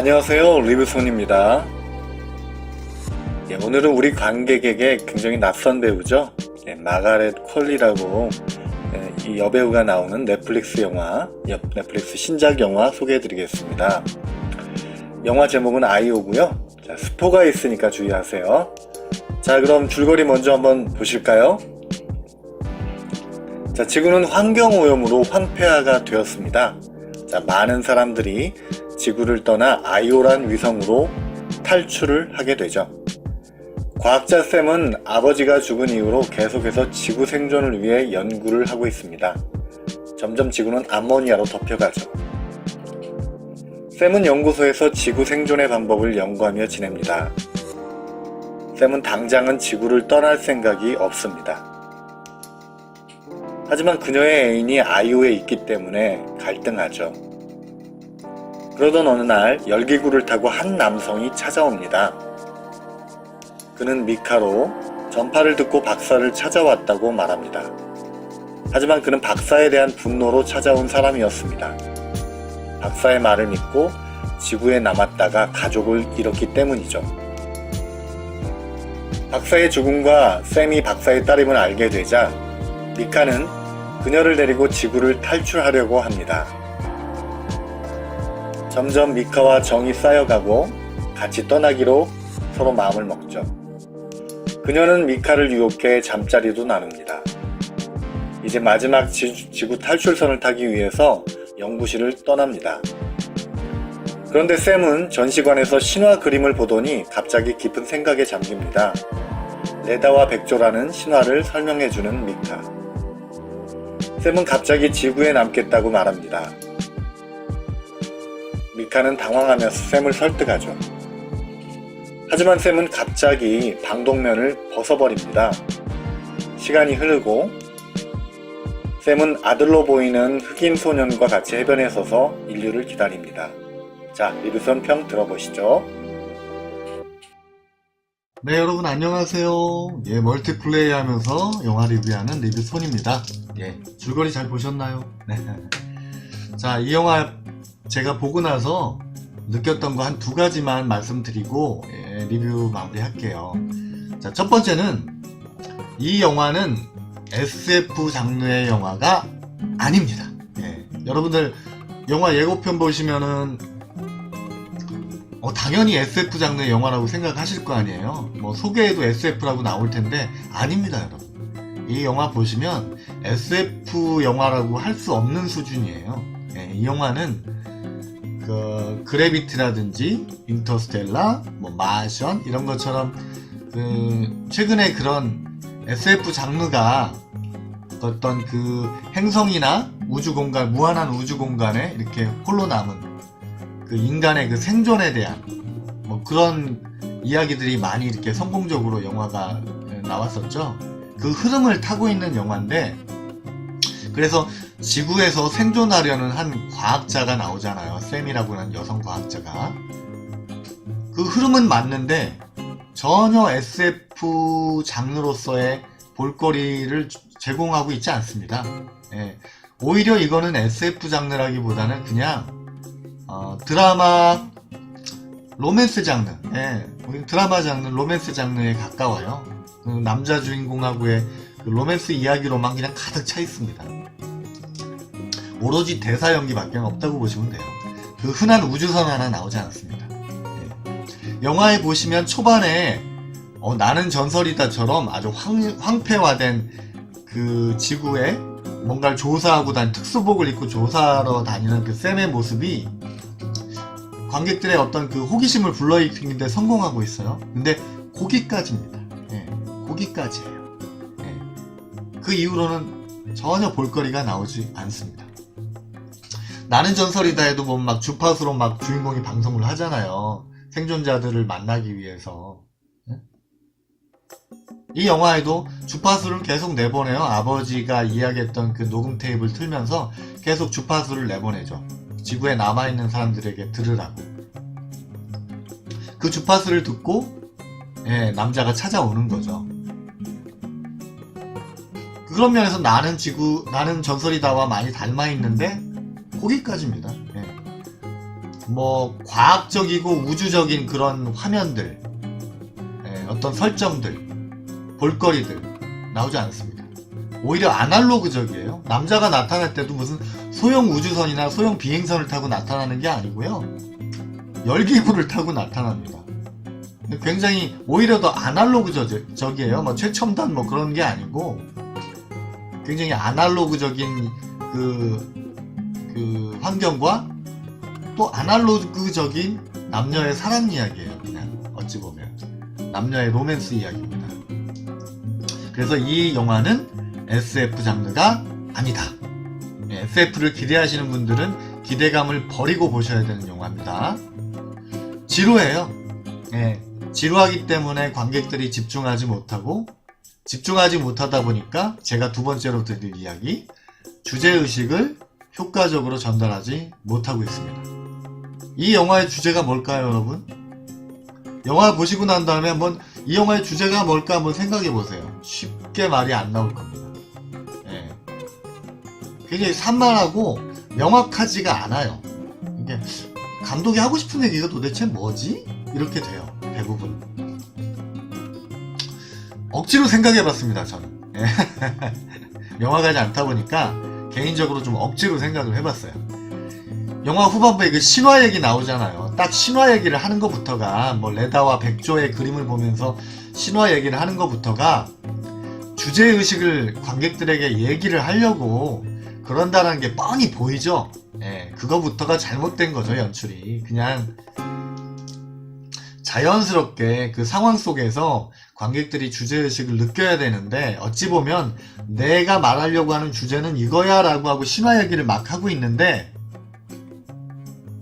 안녕하세요, 리뷰손입니다. 오늘은 우리 관객에게 굉장히 낯선 배우죠. 마가렛 퀄리라고 이 여배우가 나오는 넷플릭스 영화, 넷플릭스 신작 영화 소개해 드리겠습니다. 영화 제목은 아이오고요. 자, 스포가 있으니까 주의하세요. 자, 그럼 줄거리 먼저 한번 보실까요? 자, 지구는 환경오염으로 황폐화가 되었습니다. 자, 많은 사람들이 지구를 떠나 아이오란 위성으로 탈출을 하게 되죠. 과학자 샘은 아버지가 죽은 이후로 계속해서 지구 생존을 위해 연구를 하고 있습니다. 점점 지구는 암모니아로 덮여가죠. 샘은 연구소에서 지구 생존의 방법을 연구하며 지냅니다. 샘은 당장은 지구를 떠날 생각이 없습니다. 하지만 그녀의 애인이 아이오에 있기 때문에 갈등하죠. 그러던 어느 날 열기구를 타고 한 남성이 찾아옵니다. 그는 미카로 전파를 듣고 박사를 찾아왔다고 말합니다. 하지만 그는 박사에 대한 분노로 찾아온 사람이었습니다. 박사의 말을 믿고 지구에 남았다가 가족을 잃었기 때문이죠. 박사의 죽음과 샘이 박사의 딸임을 알게 되자 미카는 그녀를 데리고 지구를 탈출하려고 합니다. 점점 미카와 정이 쌓여가고 같이 떠나기로 서로 마음을 먹죠. 그녀는 미카를 유혹해 잠자리도 나눕니다. 이제 마지막 지구 탈출선을 타기 위해서 연구실을 떠납니다. 그런데 샘은 전시관에서 신화 그림을 보더니 갑자기 깊은 생각에 잠깁니다. 레다와 백조라는 신화를 설명해주는 미카. 샘은 갑자기 지구에 남겠다고 말합니다. 미카는 당황하면서 샘을 설득하죠. 하지만 샘은 갑자기 방독면을 벗어버립니다. 시간이 흐르고 샘은 아들로 보이는 흑인 소년과 같이 해변에 서서 인류를 기다립니다. 자, 리뷰선 평 들어보시죠. 네, 여러분 안녕하세요. 멀티플레이 하면서 영화 리뷰하는 리뷰손입니다. 줄거리 잘 보셨나요? 네. 자, 이 영화 제가 보고 나서 느꼈던 거 한 두 가지만 말씀드리고 리뷰 마무리할게요. 자, 첫 번째는 이 영화는 SF 장르의 영화가 아닙니다. 여러분들 영화 예고편 보시면은 당연히 SF 장르의 영화라고 생각하실 거 아니에요. 소개에도 SF라고 나올 텐데 아닙니다, 여러분. 이 영화 보시면 SF 영화라고 할 수 없는 수준이에요. 이 영화는 그래비티라든지 인터스텔라, 마션 이런 것처럼 최근에 그런 SF 장르가 어떤 행성이나 우주공간, 무한한 우주공간에 이렇게 홀로 남은 인간의 생존에 대한 그런 이야기들이 많이 이렇게 성공적으로 영화가 나왔었죠. 그 흐름을 타고 있는 영화인데, 그래서 지구에서 생존하려는 한 과학자가 나오잖아요. 샘이라고 하는 여성 과학자가. 그 흐름은 맞는데 전혀 SF 장르로서의 볼거리를 제공하고 있지 않습니다. 오히려 이거는 SF 장르라기보다는 그냥 드라마 로맨스 장르, 드라마 장르, 로맨스 장르에 가까워요. 남자 주인공하고의 로맨스 이야기로만 그냥 가득 차 있습니다. 오로지 대사 연기밖에 없다고 보시면 돼요. 흔한 우주선 하나 나오지 않습니다. 영화에 보시면 초반에 나는 전설이다처럼 아주 황폐화된 지구에 뭔가를 조사하고 다니는, 특수복을 입고 조사하러 다니는 샘의 모습이 관객들의 어떤 호기심을 불러일으키는데 성공하고 있어요. 근데 거기까지입니다. 거기까지예요. 그 이후로는 전혀 볼거리가 나오지 않습니다. 나는 전설이다 해도 주파수로 주인공이 방송을 하잖아요. 생존자들을 만나기 위해서. 이 영화에도 주파수를 계속 내보내요. 아버지가 이야기했던 녹음 테이프를 틀면서 계속 주파수를 내보내죠. 지구에 남아있는 사람들에게 들으라고. 그 주파수를 듣고 남자가 찾아오는 거죠. 그런 면에서 나는 전설이다와 많이 닮아있는데 거기까지입니다. 뭐 과학적이고 우주적인 그런 화면들, 어떤 설정들, 볼거리들 나오지 않습니다. 오히려 아날로그적이에요. 남자가 나타날 때도 무슨 소형 우주선이나 소형 비행선을 타고 나타나는 게 아니고요. 열기구를 타고 나타납니다. 굉장히 오히려 더 아날로그적이에요. 뭐 최첨단 뭐 그런 게 아니고 굉장히 아날로그적인 그 환경과 또 아날로그적인 남녀의 사랑 이야기예요. 그냥 어찌 보면 남녀의 로맨스 이야기입니다. 그래서 이 영화는 SF 장르가 아니다. SF를 기대하시는 분들은 기대감을 버리고 보셔야 되는 영화입니다. 지루해요. 지루하기 때문에 관객들이 집중하지 못하다 보니까 제가 두 번째로 드릴 이야기, 주제의식을 효과적으로 전달하지 못하고 있습니다. 이 영화의 주제가 뭘까요, 여러분? 영화 보시고 난 다음에 한번 이 영화의 주제가 뭘까 한번 생각해 보세요. 쉽게 말이 안 나올 겁니다. 굉장히 산만하고 명확하지가 않아요. 이게 감독이 하고 싶은 얘기가 도대체 뭐지? 이렇게 돼요. 대부분. 억지로 생각해 봤습니다, 저는. 영화가 잘 않다 보니까 개인적으로 좀 억지로 생각을 해봤어요. 영화 후반부에 그 신화 얘기 나오잖아요. 딱 신화 얘기를 하는 것부터가, 뭐 레다와 백조의 그림을 보면서 신화 얘기를 하는 것부터가 주제의식을 관객들에게 얘기를 하려고 그런다는 게 뻔히 보이죠. 그거부터가 잘못된 거죠, 연출이. 그냥 자연스럽게 그 상황 속에서 관객들이 주제의식을 느껴야 되는데, 어찌 보면 내가 말하려고 하는 주제는 이거야 라고 하고 신화 얘기를 막 하고 있는데,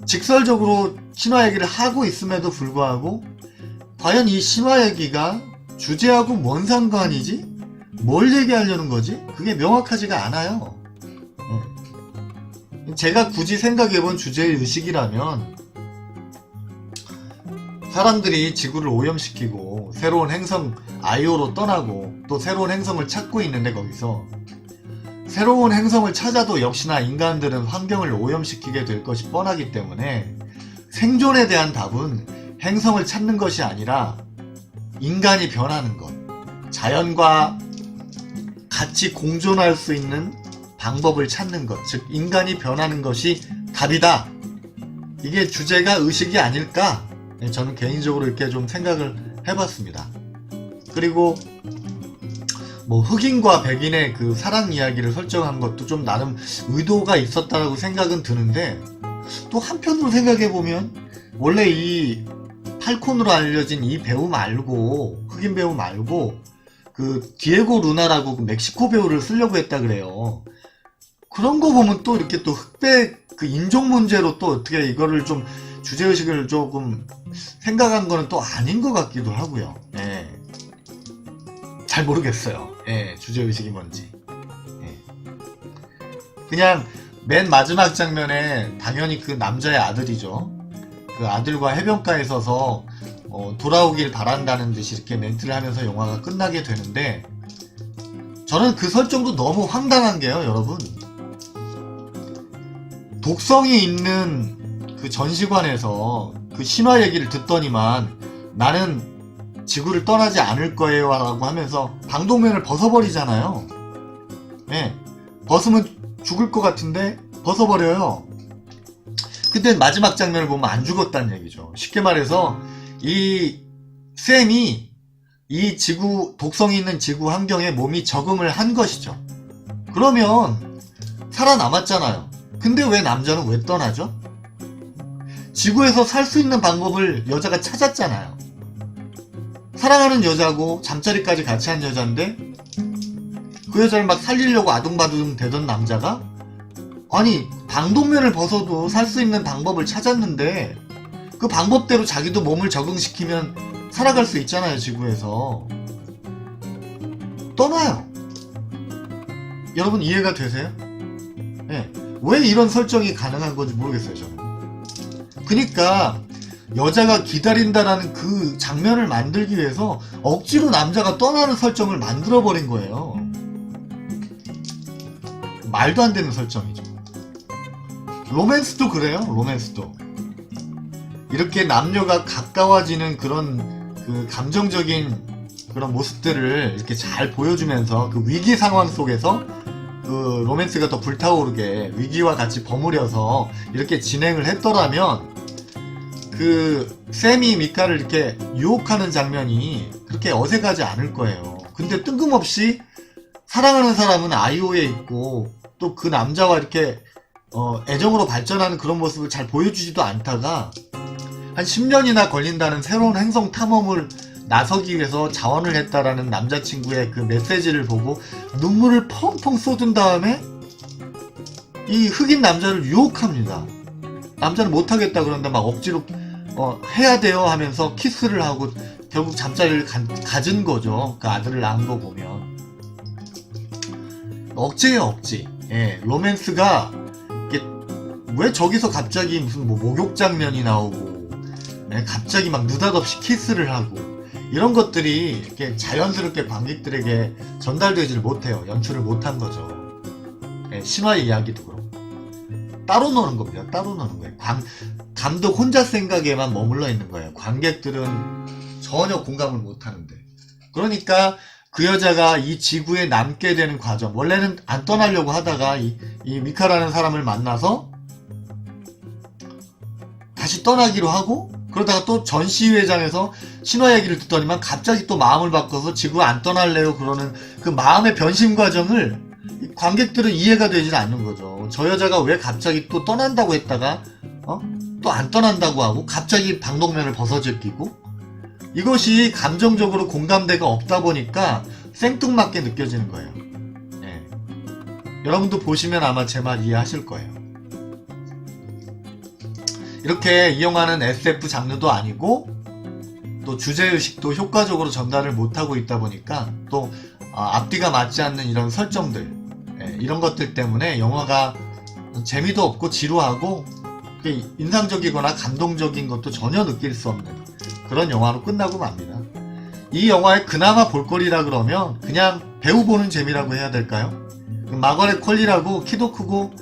직설적으로 신화 얘기를 하고 있음에도 불구하고 과연 이 신화 얘기가 주제하고 뭔 상관이지? 뭘 얘기하려는 거지? 그게 명확하지가 않아요. 제가 굳이 생각해본 주제의식이라면, 사람들이 지구를 오염시키고 새로운 행성 아이오로 떠나고 또 새로운 행성을 찾고 있는데, 거기서 새로운 행성을 찾아도 역시나 인간들은 환경을 오염시키게 될 것이 뻔하기 때문에 생존에 대한 답은 행성을 찾는 것이 아니라 인간이 변하는 것, 자연과 같이 공존할 수 있는 방법을 찾는 것, 즉 인간이 변하는 것이 답이다. 이게 주제가 의식이 아닐까? 저는 개인적으로 이렇게 좀 생각을 해봤습니다. 그리고 뭐 흑인과 백인의 그 사랑 이야기를 설정한 것도 좀 나름 의도가 있었다라고 생각은 드는데, 또 한편으로 생각해보면 원래 이 팔콘으로 알려진 이 배우 말고, 흑인 배우 말고 그 디에고 루나라고 그 멕시코 배우를 쓰려고 했다 그래요. 그런 거 보면 또 이렇게 또 흑백 그 인종 문제로 또 어떻게 이거를 좀 주제의식을 조금 생각한 거는 또 아닌 것 같기도 하고요. 잘 모르겠어요. 주제의식이 뭔지. 그냥 맨 마지막 장면에 당연히 그 남자의 아들이죠. 그 아들과 해변가에 서서 돌아오길 바란다는 듯이 이렇게 멘트를 하면서 영화가 끝나게 되는데, 저는 그 설정도 너무 황당한 게요, 여러분. 독성이 있는 그 전시관에서 그 신화 얘기를 듣더니만 나는 지구를 떠나지 않을 거예요 라고 하면서 방독면을 벗어버리잖아요. 벗으면 죽을 것 같은데 벗어버려요. 근데 마지막 장면을 보면 안 죽었다는 얘기죠. 쉽게 말해서 이 샘이 이 지구, 독성이 있는 지구 환경에 몸이 적응을 한 것이죠. 그러면 살아남았잖아요. 근데 왜 남자는 왜 떠나죠? 지구에서 살 수 있는 방법을 여자가 찾았잖아요. 사랑하는 여자고 잠자리까지 같이 한 여잔데 그 여자를 막 살리려고 아둥바둥 대던 남자가, 아니 방독면을 벗어도 살 수 있는 방법을 찾았는데 그 방법대로 자기도 몸을 적응시키면 살아갈 수 있잖아요. 지구에서 떠나요. 여러분 이해가 되세요? 왜 이런 설정이 가능한 건지 모르겠어요, 저는. 그러니까 여자가 기다린다라는 그 장면을 만들기 위해서 억지로 남자가 떠나는 설정을 만들어버린 거예요. 말도 안 되는 설정이죠. 로맨스도 그래요, 로맨스도. 이렇게 남녀가 가까워지는 그런 그 감정적인 그런 모습들을 이렇게 잘 보여주면서 그 위기 상황 속에서 그 로맨스가 더 불타오르게 위기와 같이 버무려서 이렇게 진행을 했더라면 그 샘이 미카를 이렇게 유혹하는 장면이 그렇게 어색하지 않을 거예요. 근데 뜬금없이 사랑하는 사람은 아이오에 있고 또 그 남자와 이렇게 애정으로 발전하는 그런 모습을 잘 보여주지도 않다가 한 10년이나 걸린다는 새로운 행성 탐험을 나서기 위해서 자원을 했다라는 남자친구의 그 메시지를 보고 눈물을 펑펑 쏟은 다음에 이 흑인 남자를 유혹합니다. 남자는 못하겠다 그런데 막 억지로 해야 돼요 하면서 키스를 하고 결국 잠자리를 가진 거죠. 그 아들을 낳은 거 보면 억지예요, 억지. 예, 로맨스가 이게 왜 저기서 갑자기 무슨 뭐 목욕 장면이 나오고 갑자기 막 느닷없이 키스를 하고 이런 것들이 이렇게 자연스럽게 관객들에게 전달되지를 못해요. 연출을 못한 거죠. 예, 신화의 이야기도 그렇고 따로 노는 겁니다. 따로 노는 거예요. 감독 혼자 생각에만 머물러 있는 거예요. 관객들은 전혀 공감을 못하는데. 그러니까 그 여자가 이 지구에 남게 되는 과정, 원래는 안 떠나려고 하다가 이 미카라는 사람을 만나서 다시 떠나기로 하고, 그러다가 또 전시회장에서 신화 얘기를 듣더니만 갑자기 또 마음을 바꿔서 지구 안 떠날래요 그러는 그 마음의 변심 과정을 관객들은 이해가 되질 않는 거죠. 저 여자가 왜 갑자기 또 떠난다고 했다가 또 안 떠난다고 하고 갑자기 방독면을 벗어제끼고, 이것이 감정적으로 공감대가 없다 보니까 생뚱맞게 느껴지는 거예요. 예. 여러분도 보시면 아마 제 말 이해하실 거예요. 이렇게 이 영화는 SF 장르도 아니고 또 주제의식도 효과적으로 전달을 못하고 있다 보니까 또 앞뒤가 맞지 않는 이런 설정들, 이런 것들 때문에 영화가 재미도 없고 지루하고 인상적이거나 감동적인 것도 전혀 느낄 수 없는 그런 영화로 끝나고 맙니다. 이 영화의 그나마 볼거리라 그러면 그냥 배우 보는 재미라고 해야 될까요? 마거렛 퀄리라고 키도 크고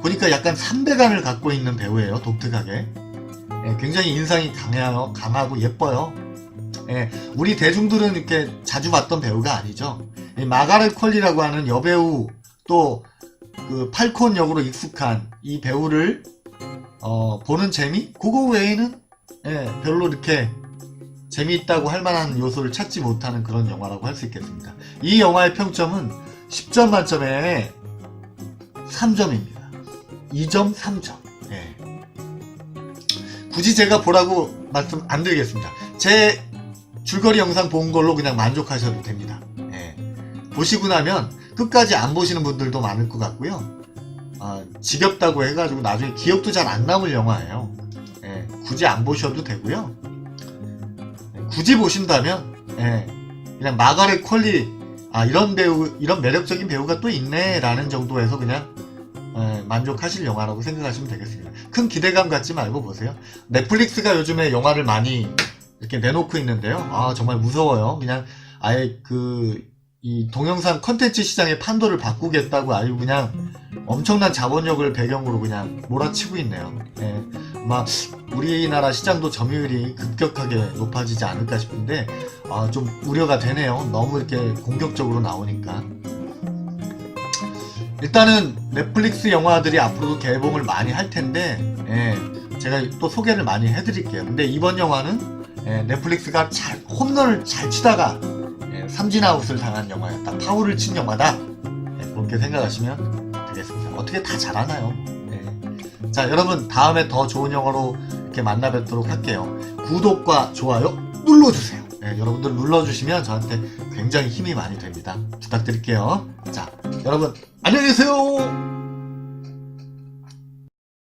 보니까 약간 삼배간을 갖고 있는 배우예요. 독특하게. 굉장히 인상이 강하고 예뻐요. 우리 대중들은 이렇게 자주 봤던 배우가 아니죠. 마거렛 퀄리라고 하는 여배우, 또 그 팔콘 역으로 익숙한 이 배우를 보는 재미? 그거 외에는 별로 이렇게 재미있다고 할 만한 요소를 찾지 못하는 그런 영화라고 할 수 있겠습니다. 이 영화의 평점은 10점 만점에 3점입니다. 2점, 3점. 굳이 제가 보라고 말씀 안 드리겠습니다. 제 줄거리 영상 본 걸로 그냥 만족하셔도 됩니다. 보시고 나면 끝까지 안 보시는 분들도 많을 것 같고요. 지겹다고 해가지고 나중에 기억도 잘 안 남을 영화예요. 굳이 안 보셔도 되고요. 굳이 보신다면 그냥 마거렛 퀄리, 이런 배우, 이런 매력적인 배우가 또 있네 라는 정도에서 그냥 만족하실 영화라고 생각하시면 되겠습니다. 큰 기대감 갖지 말고 보세요. 넷플릭스가 요즘에 영화를 많이 이렇게 내놓고 있는데요. 정말 무서워요. 그냥 아예 이 동영상 컨텐츠 시장의 판도를 바꾸겠다고 아주 그냥 엄청난 자본력을 배경으로 그냥 몰아치고 있네요. 아마 우리나라 시장도 점유율이 급격하게 높아지지 않을까 싶은데 좀 우려가 되네요. 너무 이렇게 공격적으로 나오니까. 일단은 넷플릭스 영화들이 앞으로도 개봉을 많이 할 텐데 제가 또 소개를 많이 해드릴게요. 근데 이번 영화는 넷플릭스가 홈런을 잘 치다가 삼진아웃을 당한 영화였다. 파울을 친 영화다. 그렇게 생각하시면 되겠습니다. 어떻게 다 잘하나요? 자, 여러분 다음에 더 좋은 영화로 이렇게 만나 뵙도록 할게요. 구독과 좋아요 눌러주세요. 여러분들 눌러주시면 저한테 굉장히 힘이 많이 됩니다. 부탁드릴게요. 자, 여러분 안녕히 계세요.